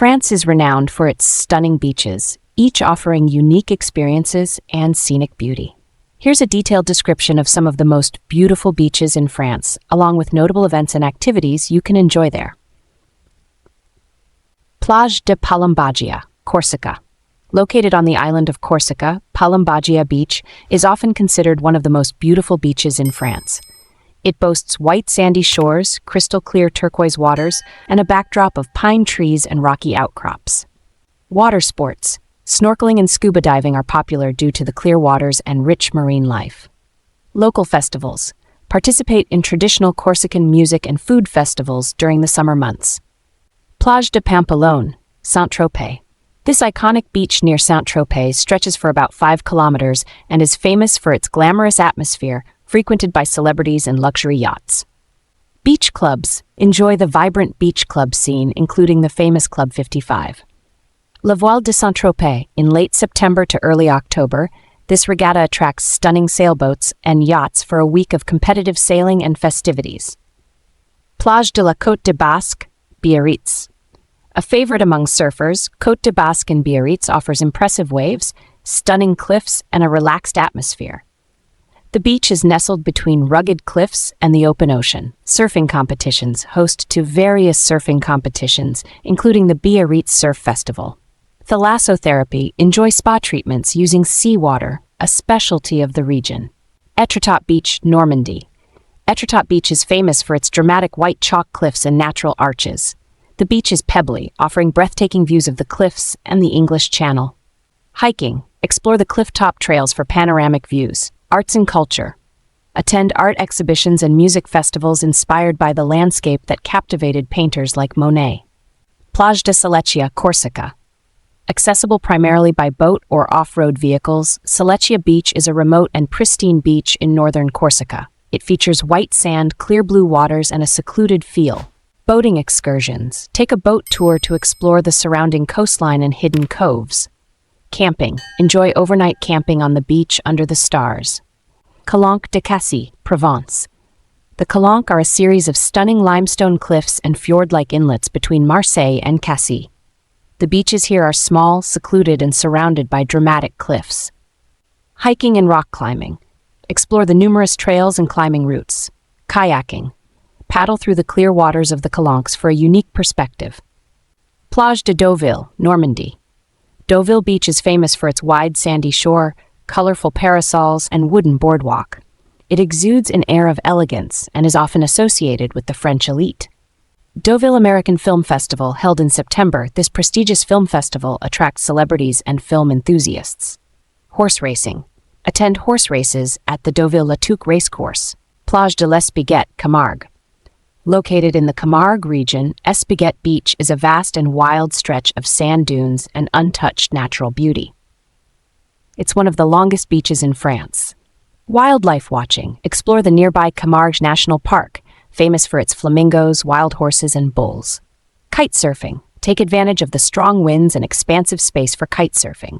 France is renowned for its stunning beaches, each offering unique experiences and scenic beauty. Here's a detailed description of some of the most beautiful beaches in France, along with notable events and activities you can enjoy there. Plage de Palombagia, Corsica. Located on the island of Corsica, Palombagia Beach is often considered one of the most beautiful beaches in France. It boasts white sandy shores, crystal-clear turquoise waters, and a backdrop of pine trees and rocky outcrops. Water sports. Snorkeling and scuba diving are popular due to the clear waters and rich marine life. Local festivals. Participate in traditional Corsican music and food festivals during the summer months. Plage de Pampelonne, Saint-Tropez. This iconic beach near Saint-Tropez stretches for about 5 kilometers and is famous for its glamorous atmosphere, frequented by celebrities and luxury yachts. Beach clubs. Enjoy the vibrant beach club scene, including the famous Club 55. La Voile de Saint-Tropez. In late September to early October, this regatta attracts stunning sailboats and yachts for a week of competitive sailing and festivities. Plage de la Côte de Basque, Biarritz. A favorite among surfers, Côte de Basque in Biarritz offers impressive waves, stunning cliffs, and a relaxed atmosphere. The beach is nestled between rugged cliffs and the open ocean. Surfing competitions host to various surfing competitions, including the Biarritz Surf Festival. Thalassotherapy. Enjoy spa treatments using seawater, a specialty of the region. Étretat Beach, Normandy. Étretat Beach is famous for its dramatic white chalk cliffs and natural arches. The beach is pebbly, offering breathtaking views of the cliffs and the English Channel. Hiking. Explore the cliff-top trails for panoramic views. Arts and culture. Attend art exhibitions and music festivals inspired by the landscape that captivated painters like Monet. Plage de Selechia, Corsica. Accessible primarily by boat or off-road vehicles, Selechia Beach is a remote and pristine beach in northern Corsica. It features white sand, clear blue waters, and a secluded feel. Boating excursions. Take a boat tour to explore the surrounding coastline and hidden coves. Camping. Enjoy overnight camping on the beach under the stars. Calanques de Cassis, Provence. The Calanques are a series of stunning limestone cliffs and fjord-like inlets between Marseille and Cassis. The beaches here are small, secluded, and surrounded by dramatic cliffs. Hiking and rock climbing. Explore the numerous trails and climbing routes. Kayaking. Paddle through the clear waters of the Calanques for a unique perspective. Plage de Deauville, Normandy. Deauville Beach is famous for its wide sandy shore, colorful parasols, and wooden boardwalk. It exudes an air of elegance and is often associated with the French elite. Deauville American Film Festival, held in September, this prestigious film festival attracts celebrities and film enthusiasts. Horse racing. Attend horse races at the Deauville-Latouque Racecourse. Plage de l'Espiguet, Camargue. Located in the Camargue region, Espiguet Beach is a vast and wild stretch of sand dunes and untouched natural beauty. It's one of the longest beaches in France. Wildlife watching. Explore the nearby Camargue National Park, famous for its flamingos, wild horses, and bulls. Kite surfing. Take advantage of the strong winds and expansive space for kite surfing.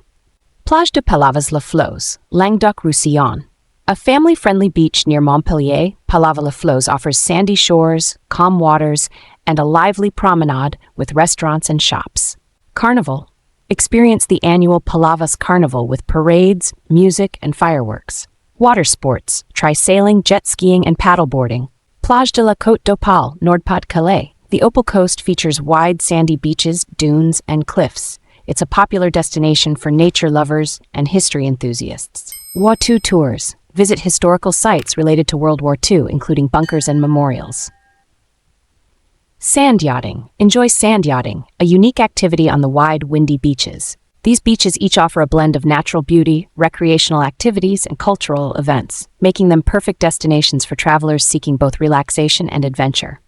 Plage de Palavas-les-Flots, Languedoc-Roussillon. A family-friendly beach near Montpellier, Palavas-les-Flots offers sandy shores, calm waters, and a lively promenade with restaurants and shops. Carnival. Experience the annual Palavas Carnival with parades, music, and fireworks. Water sports. Try sailing, jet skiing, and paddleboarding. Plage de la Côte d'Opale, Nord-Pas-de-Calais. The Opal Coast features wide sandy beaches, dunes, and cliffs. It's a popular destination for nature lovers and history enthusiasts. Poitou tours. Visit historical sites related to World War II, including bunkers and memorials. Sand yachting. Enjoy sand yachting, a unique activity on the wide, windy beaches. These beaches each offer a blend of natural beauty, recreational activities, and cultural events, making them perfect destinations for travelers seeking both relaxation and adventure.